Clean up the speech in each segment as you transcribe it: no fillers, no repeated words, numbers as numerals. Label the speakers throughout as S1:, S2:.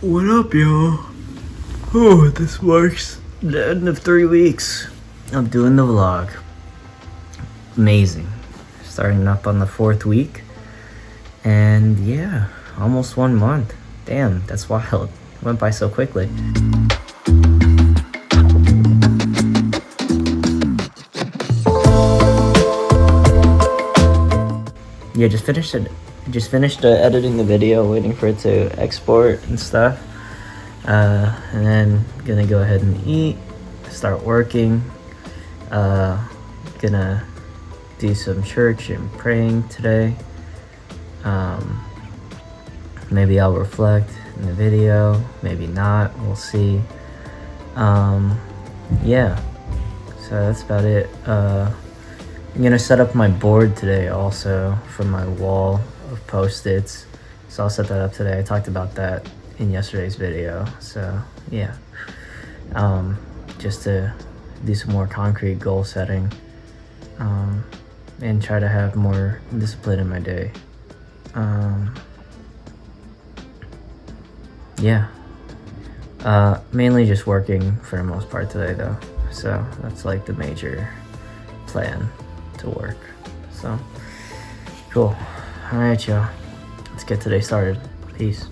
S1: What up, y'all? Oh, this marks the end of 3 weeks of doing the vlog. Amazing. Starting up on the 4th week. And yeah, almost 1 month. Damn, that's wild. Went by so quickly. Yeah, just finished editing the video, waiting for it to export and stuff. And then gonna go ahead and eat, start working. Gonna do some church and praying today. Maybe I'll reflect in the video, maybe not, we'll see. Yeah, so that's about it. I'm gonna set up my board today also for my wall of post-its, so I'll set that up today. I talked about that in yesterday's video, so yeah. Just to do some more concrete goal setting, and try to have more discipline in my day. Yeah, mainly just working for the most part today though, so that's like the major plan to work. So cool. All right, y'all, let's get today started. Peace.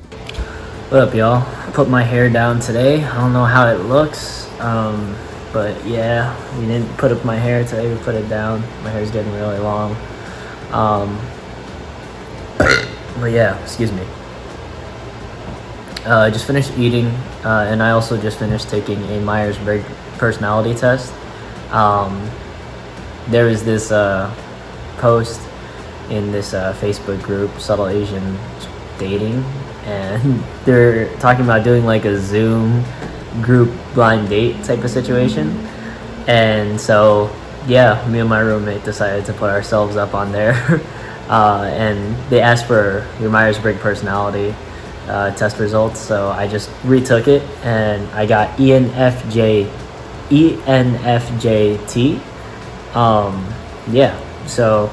S1: What up, y'all? Put my hair down today. I don't know how it looks, but yeah, we didn't put up my hair today, we put it down. My hair's getting really long. But yeah, excuse me. I just finished eating, and I also just finished taking a Myers-Briggs personality test. There was this post in this Facebook group, Subtle Asian Dating, and they're talking about doing like a Zoom group blind date type of situation. And so yeah, me and my roommate decided to put ourselves up on there. And they asked for your Myers-Briggs personality test results, so I just retook it and I got ENFJT. Yeah, so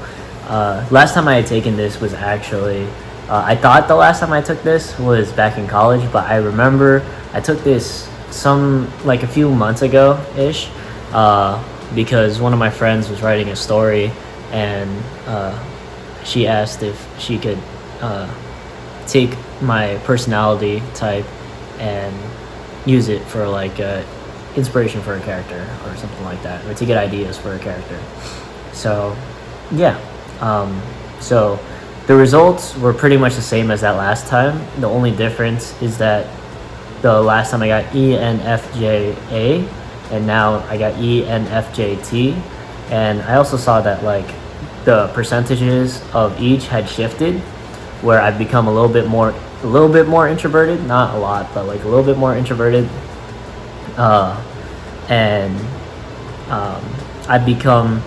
S1: last time I had taken this was actually, I thought the last time I took this was back in college, but I remember I took this like a few months ago ish, because one of my friends was writing a story, and she asked if she could take my personality type and use it for like inspiration for a character or something like that, or to get ideas for a character. So yeah, so the results were pretty much the same as that last time. The only difference is that the last time I got ENFJA, and now I got ENFJT. And I also saw that like the percentages of each had shifted, where I've become a little bit more introverted, not a lot, but like a little bit more introverted. And I've become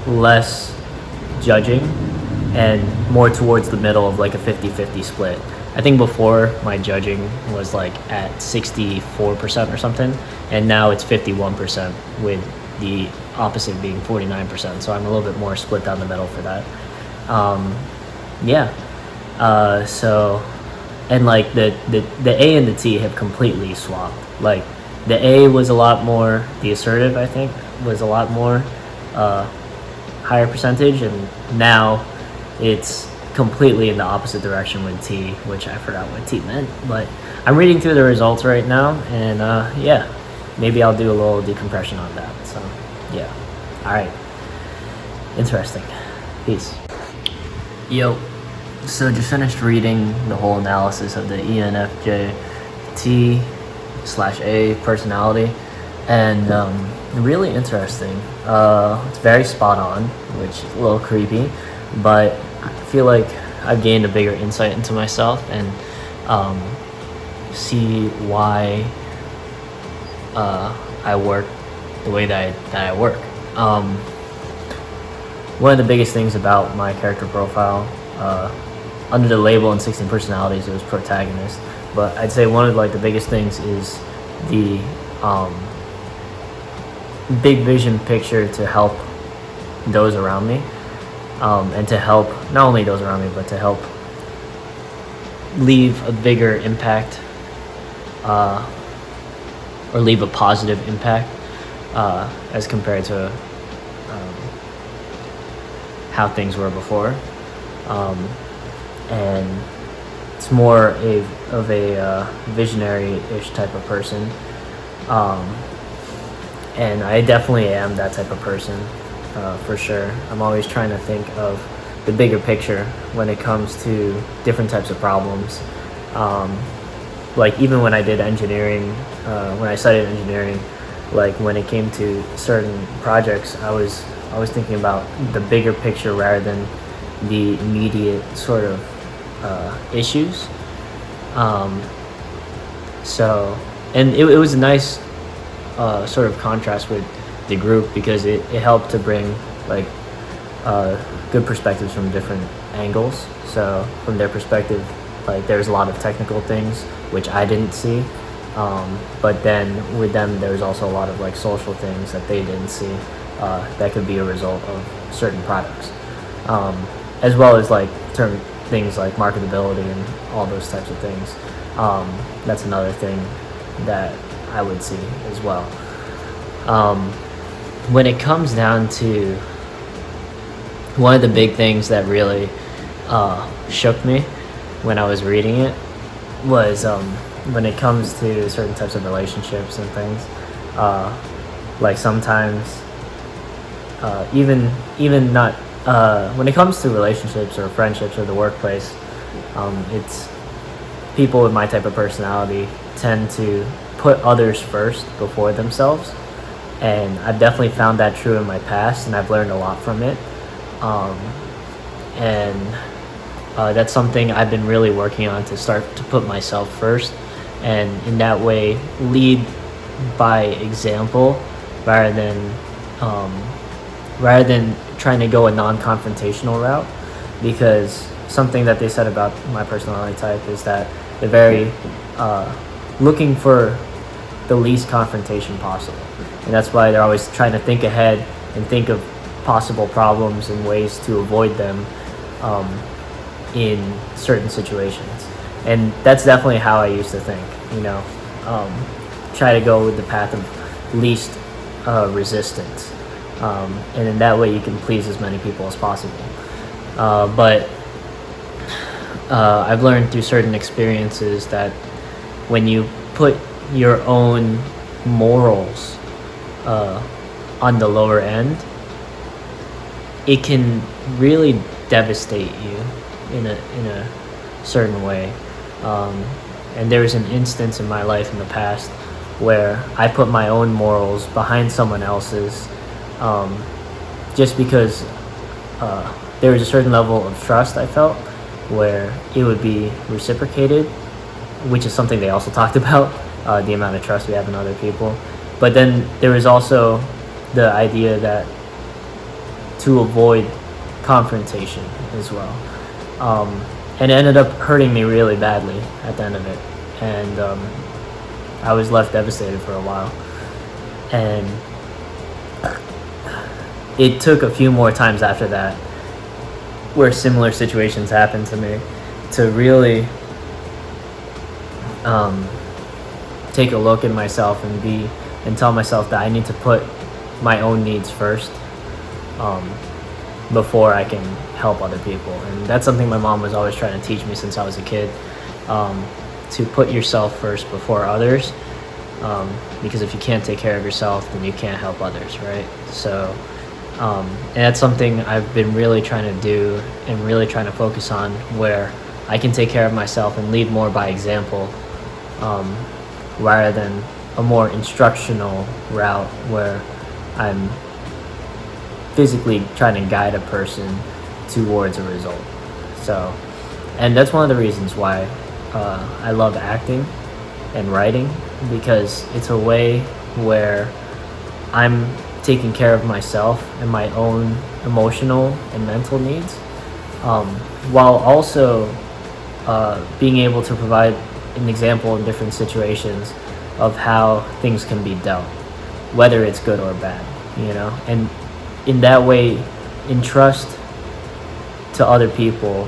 S1: less judging and more towards the middle of like a 50-50 split. I think before my judging was like at 64% or something, and now it's 51%, with the opposite being 49%. So I'm a little bit more split down the middle for that. Yeah. So, and like the A and the T have completely swapped. Like the A was a lot more, the assertive I think was a lot more higher percentage, and now it's completely in the opposite direction with T, which I forgot what T meant, but I'm reading through the results right now, and yeah, maybe I'll do a little decompression on that. So yeah, all right, interesting. Peace. Yo, so just finished reading the whole analysis of the ENFJ/A personality, and really interesting. It's very spot on, which is a little creepy, but I feel like I've gained a bigger insight into myself, and see why I work the way that I work. One of the biggest things about my character profile, under the label in 16 Personalities, it was protagonist, but I'd say one of like the biggest things is the big vision picture to help those around me, and to help not only those around me, but to help leave a bigger impact, or leave a positive impact, as compared to how things were before. And it's more of a visionary-ish type of person. And I definitely am that type of person, for sure. I'm always trying to think of the bigger picture when it comes to different types of problems. Like even when I did engineering, when I studied engineering, like when it came to certain projects, I was thinking about the bigger picture rather than the immediate sort of issues. So, and it was a nice sort of contrast with the group, because it helped to bring like good perspectives from different angles. So from their perspective, like there's a lot of technical things which I didn't see, but then with them there's also a lot of like social things that they didn't see, that could be a result of certain products, as well as like things like marketability and all those types of things. That's another thing that I would see as well. When it comes down to one of the big things that really shook me when I was reading it was when it comes to certain types of relationships and things. Like sometimes, even not when it comes to relationships or friendships or the workplace, it's people with my type of personality tend to put others first before themselves, and I've definitely found that true in my past, and I've learned a lot from it. That's something I've been really working on, to start to put myself first, and in that way lead by example rather than trying to go a non-confrontational route, because something that they said about my personality type is that they're very looking for the least confrontation possible, and that's why they're always trying to think ahead and think of possible problems and ways to avoid them in certain situations. And that's definitely how I used to think, try to go with the path of least resistance, and in that way you can please as many people as possible. But I've learned through certain experiences that when you put your own morals on the lower end, it can really devastate you in a certain way. And there was an instance in my life in the past where I put my own morals behind someone else's, just because there was a certain level of trust I felt where it would be reciprocated, which is something they also talked about, the amount of trust we have in other people. But then there was also the idea that to avoid confrontation as well. And it ended up hurting me really badly at the end of it. And I was left devastated for a while. And it took a few more times after that, where similar situations happened to me, to really take a look at myself and tell myself that I need to put my own needs first, before I can help other people. And that's something my mom was always trying to teach me since I was a kid, to put yourself first before others, because if you can't take care of yourself, then you can't help others, right? So and that's something I've been really trying to do and really trying to focus on, where I can take care of myself and lead more by example, rather than a more instructional route where I'm physically trying to guide a person towards a result. So, and that's one of the reasons why I love acting and writing, because it's a way where I'm taking care of myself and my own emotional and mental needs, while also being able to provide an example in different situations of how things can be dealt, whether it's good or bad, and in that way entrust to other people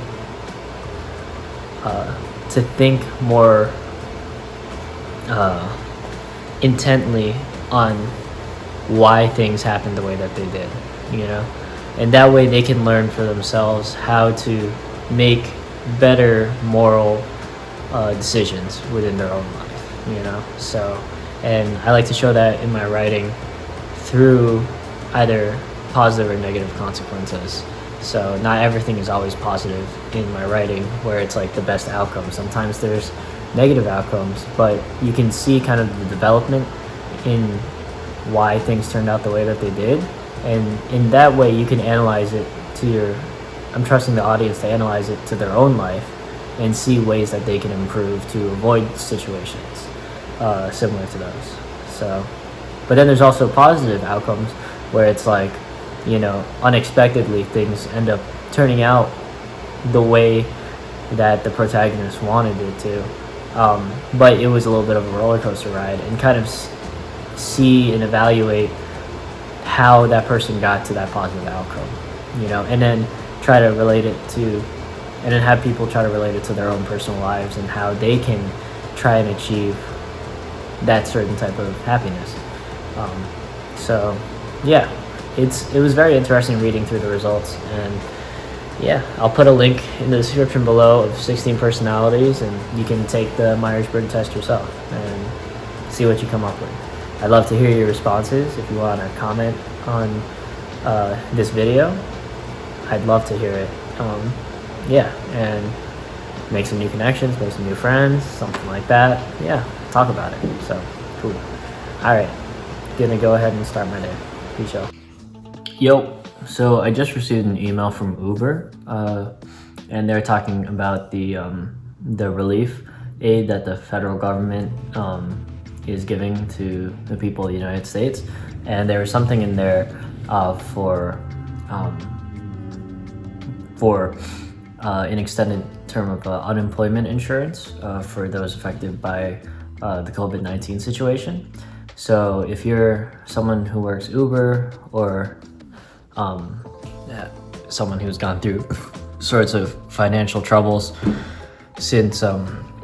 S1: to think more intently on why things happened the way that they did, and that way they can learn for themselves how to make better moral decisions within their own life, so, and I like to show that in my writing through either positive or negative consequences. So not everything is always positive in my writing where it's like the best outcome. Sometimes there's negative outcomes, but you can see kind of the development in why things turned out the way that they did, and in that way you can analyze it I'm trusting the audience to analyze it to their own life and see ways that they can improve to avoid situations similar to those. So, but then there's also positive outcomes where it's like, unexpectedly things end up turning out the way that the protagonist wanted it to, but it was a little bit of a roller coaster ride, and kind of see and evaluate how that person got to that positive outcome, and then try to relate it to, and then have people try to relate it to their own personal lives and how they can try and achieve that certain type of happiness. So yeah, it was very interesting reading through the results, and yeah, I'll put a link in the description below of 16 personalities, and you can take the Myers-Briggs test yourself and see what you come up with. I'd love to hear your responses. If you want to comment on this video, I'd love to hear it. Yeah, and make some new connections, make some new friends, something like that. Yeah, talk about it. So cool. All right, gonna go ahead and start my day. Peace out. Yo, so I just received an email from Uber, and they're talking about the relief aid that the federal government is giving to the people of the United States, and there was something in there for an extended term of unemployment insurance for those affected by the COVID-19 situation. So if you're someone who works Uber or someone who's gone through sorts of financial troubles since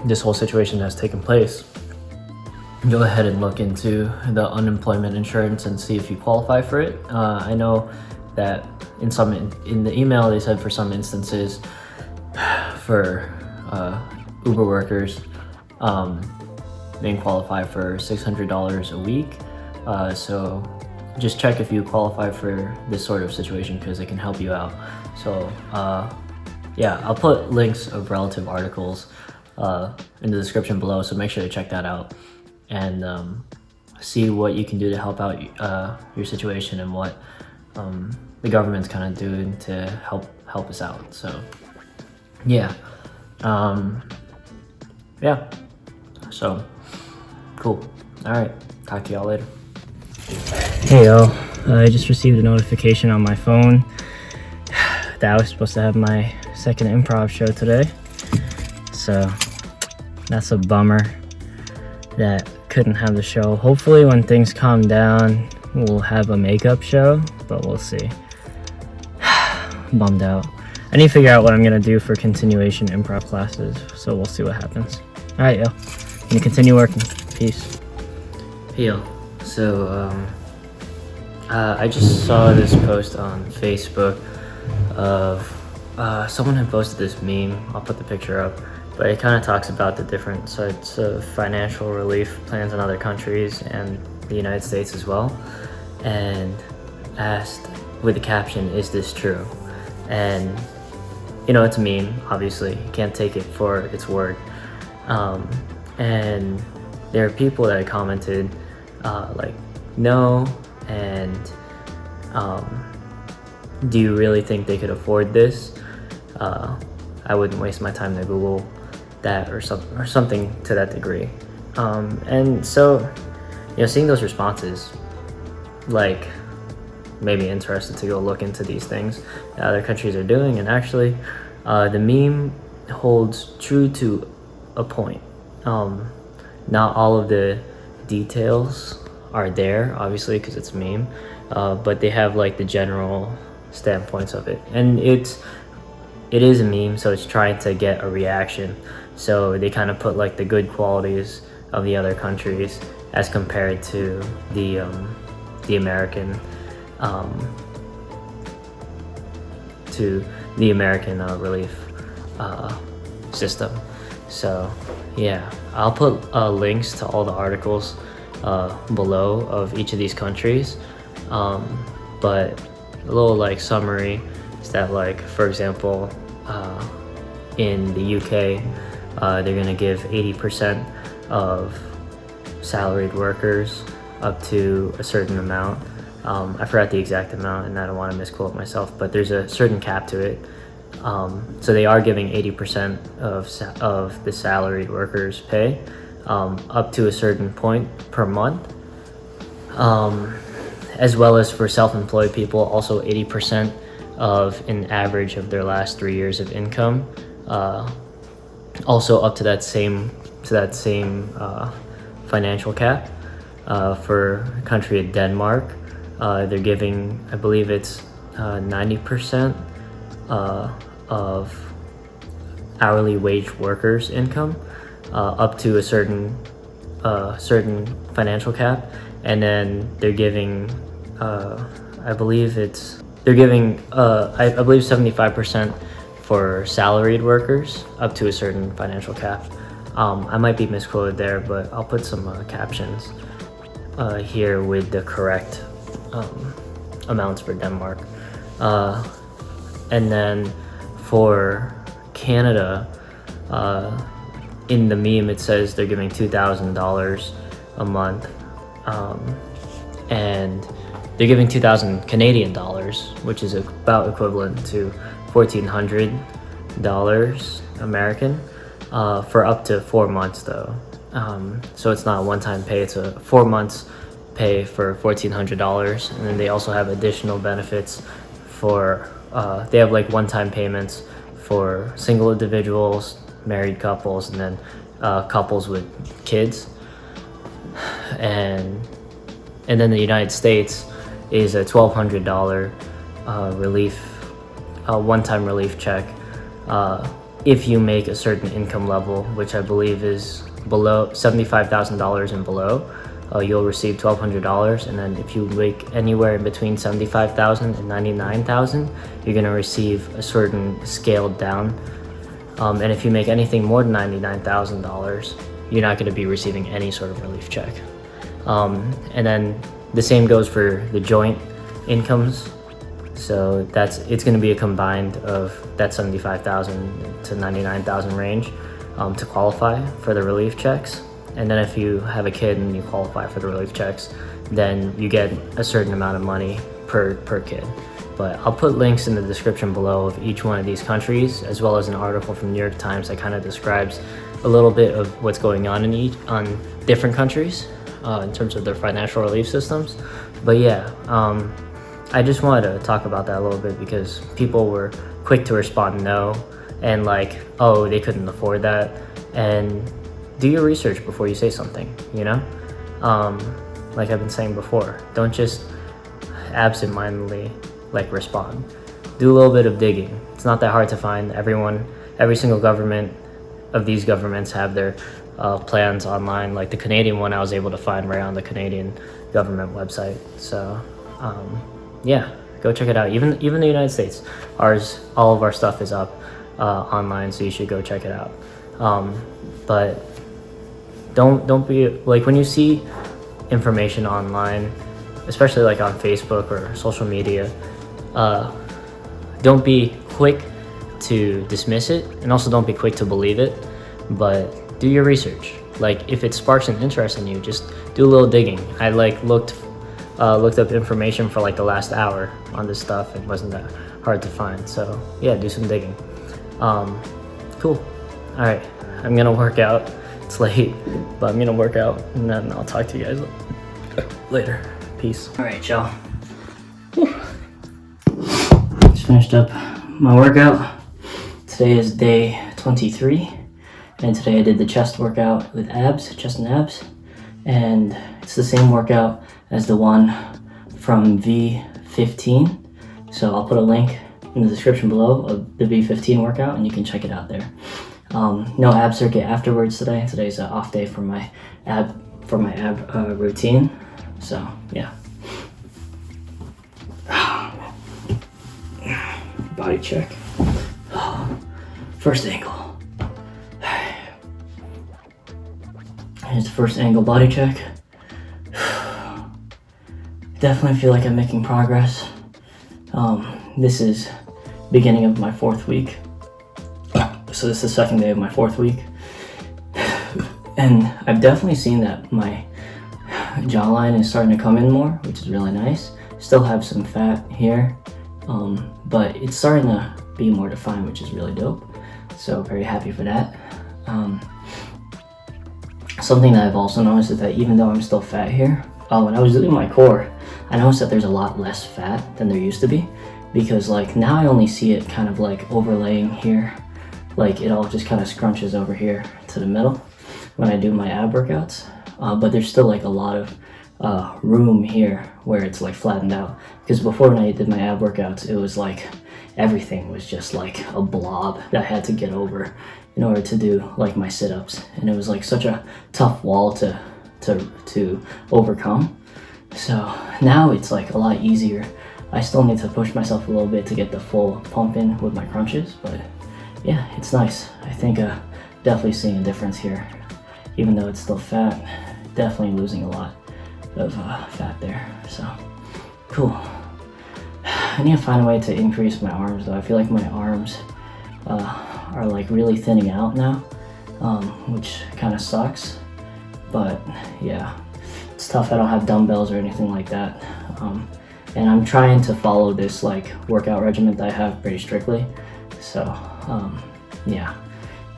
S1: this whole situation has taken place, go ahead and look into the unemployment insurance and see if you qualify for it. I know that in the email they said for some instances for Uber workers they qualify for $600 a week. So just check if you qualify for this sort of situation, because it can help you out. So yeah, I'll put links of relative articles in the description below, so make sure to check that out and see what you can do to help out your situation, and what the government's kind of doing to help us out. So yeah, yeah, so cool. All right, talk to y'all later. Hey yo, I just received a notification on my phone that I was supposed to have my second improv show today, so that's a bummer that couldn't have the show. Hopefully when things calm down we'll have a makeup show, but we'll see. Bummed out. I need to figure out what I'm gonna do for continuation improv classes, so we'll see what happens. All right, yo, I'm gonna continue working. Peace. Hey yo, so I just saw this post on Facebook of someone had posted this meme. I'll put the picture up, but it kind of talks about the different sorts of financial relief plans in other countries and the United States as well, and asked with the caption, "Is this true?" And it's a meme, obviously, you can't take it for its word, and there are people that commented like, no, and do you really think they could afford this? I wouldn't waste my time to Google that or something to that degree. And so, seeing those responses, like, made me interested to go look into these things that other countries are doing. And actually, the meme holds true to a point. Not all of the details are there, obviously, because it's a meme, but they have like the general standpoints of it, and it is a meme, so it's trying to get a reaction So they kind of put like the good qualities of the other countries as compared to the American relief system. So yeah, I'll put links to all the articles below of each of these countries, but a little like summary is that, like, for example, in the UK, they're gonna give 80% of salaried workers up to a certain amount. I forgot the exact amount and I don't want to misquote myself, but there's a certain cap to it. So they are giving 80% of the salaried workers' pay up to a certain point per month, as well as for self-employed people, also 80% of an average of their last 3 years of income, also up to that same financial cap. For a country of Denmark, they're giving, I believe it's 90% of hourly wage workers' income up to a certain financial cap, and then they're giving I believe 75% for salaried workers up to a certain financial cap. I might be misquoted there, but I'll put some captions here with the correct amounts for Denmark. And then for Canada, in the meme it says they're giving $2,000 a month, and they're giving 2,000 Canadian dollars, which is about equivalent to $1,400 American, for up to 4 months though. So it's not a one-time pay, it's a 4 months pay for $1,400, and then they also have additional benefits for they have like one-time payments for single individuals, married couples, and then couples with kids. And then the United States is a $1,200 relief, one-time relief check if you make a certain income level, which I believe is below $75,000 and below. You'll receive $1,200, and then if you make anywhere in between $75,000 and $99,000, you're gonna receive a certain scaled down. And if you make anything more than $99,000, you're not gonna be receiving any sort of relief check. And then the same goes for the joint incomes. So it's gonna be a combined of that $75,000 to $99,000 range to qualify for the relief checks. And then if you have a kid and you qualify for the relief checks, then you get a certain amount of money per kid. But I'll put links in the description below of each one of these countries, as well as an article from New York Times that kind of describes a little bit of what's going on on different countries in terms of their financial relief systems. But yeah, I just wanted to talk about that a little bit because people were quick to respond no, and like, oh, they couldn't afford that. And do your research before you say something, you know? Like I've been saying before, don't just absentmindedly like respond. Do a little bit of digging. It's not that hard to find. Every single government of these governments have their plans online. Like the Canadian one I was able to find right on the Canadian government website. So yeah, go check it out. Even the United States, all of our stuff is up online, so you should go check it out. But don't be like, when you see information online, especially like on Facebook or social media, don't be quick to dismiss it, and also don't be quick to believe it, but do your research. Like if it sparks an interest in you, just do a little digging. I like looked up information for like the last hour on this stuff. It wasn't that hard to find, so yeah, do some digging. Cool. All right, I'm gonna work out. It's late, but I'm gonna work out, and then I'll talk to you guys later. Peace. All right, y'all. Just finished up my workout. Today is day 23, and today I did the chest workout with chest and abs, and it's the same workout as the one from V15. So I'll put a link in the description below of the V15 workout, and you can check it out there. No ab circuit afterwards today. Today's an off day for my ab routine. So yeah. Body check. First angle. Here's the first angle body check. Definitely feel like I'm making progress. This is beginning of my 4th week. So this is the 2nd day of my 4th week. And I've definitely seen that my jawline is starting to come in more, which is really nice. Still have some fat here, but it's starting to be more defined, which is really dope. So very happy for that. Something that I've also noticed is that even though I'm still fat here, when I was doing my core, I noticed that there's a lot less fat than there used to be, because like now I only see it kind of like overlaying here, like it all just kind of scrunches over here to the middle when I do my ab workouts, but there's still like a lot of room here where it's like flattened out, because before when I did my ab workouts, it was like everything was just like a blob that I had to get over in order to do like my sit-ups, and it was like such a tough wall to overcome. So now it's like a lot easier. I still need to push myself a little bit to get the full pump in with my crunches, but yeah, it's nice. I think definitely seeing a difference here, even though it's still fat. Definitely losing a lot of fat there. So cool. I need to find a way to increase my arms though. I feel like my arms are like really thinning out now, which kind of sucks. But yeah, it's tough. I don't have dumbbells or anything like that. And I'm trying to follow this like workout regimen that I have pretty strictly. So yeah,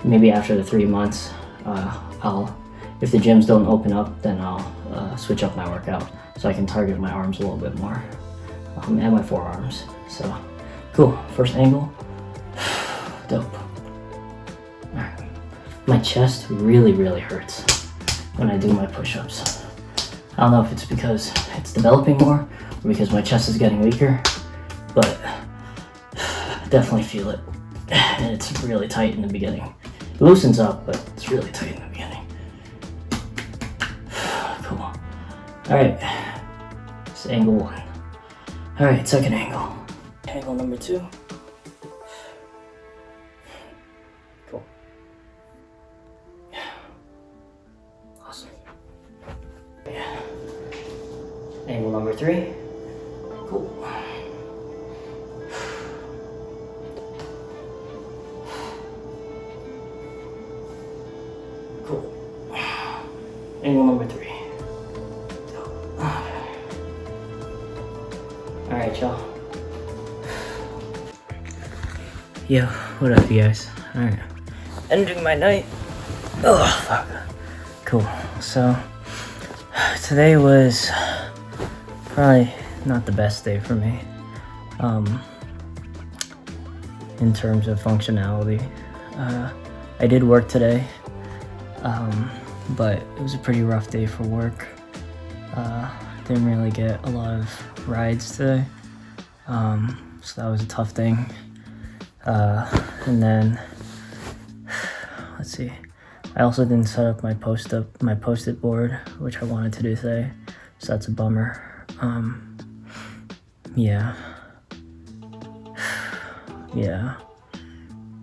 S1: maybe after the 3 months, if the gyms don't open up, then I'll switch up my workout so I can target my arms a little bit more, and my forearms. So cool. First angle. Dope. All right. My chest really hurts when I do my push-ups. I don't know if it's because it's developing more or because my chest is getting weaker, but I definitely feel it. And it's really tight in the beginning. It loosens up, but it's really tight in the beginning. Cool. All right, it's angle 1. All right, second angle. Angle number 2. Cool. Awesome. Yeah. Angle number 3. Cool. Cool. Angle number 3. Alright, y'all. Yo, what up, you guys? Alright. Ending my night. Oh, fuck. Cool. So, today was probably not the best day for me. In terms of functionality. I did work today. But it was a pretty rough day for work. Didn't really get a lot of rides today, so that was a tough thing. And then let's see, I also didn't set up my post-it board, which I wanted to do today, so that's a bummer. Yeah.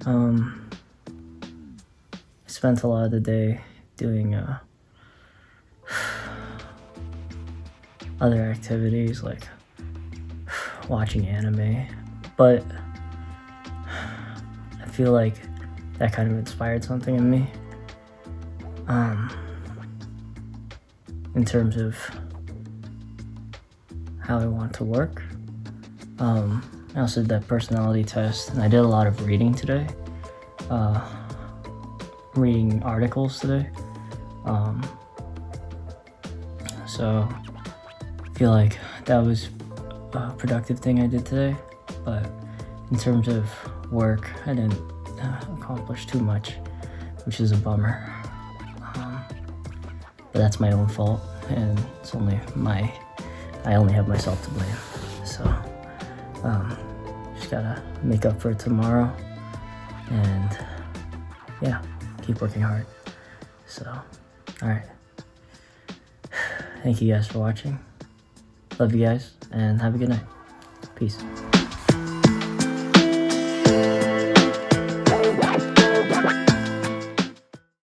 S1: I spent a lot of the day doing other activities like watching anime, but I feel like that kind of inspired something in me, in terms of how I want to work. I also did that personality test, and I did a lot of reading today, reading articles today. So I feel like that was a productive thing I did today, but in terms of work, I didn't accomplish too much, which is a bummer. But that's my own fault, and it's only I only have myself to blame. So just gotta make up for it tomorrow, and yeah, keep working hard. So, all right. Thank you guys for watching. Love you guys, and have a good night. Peace.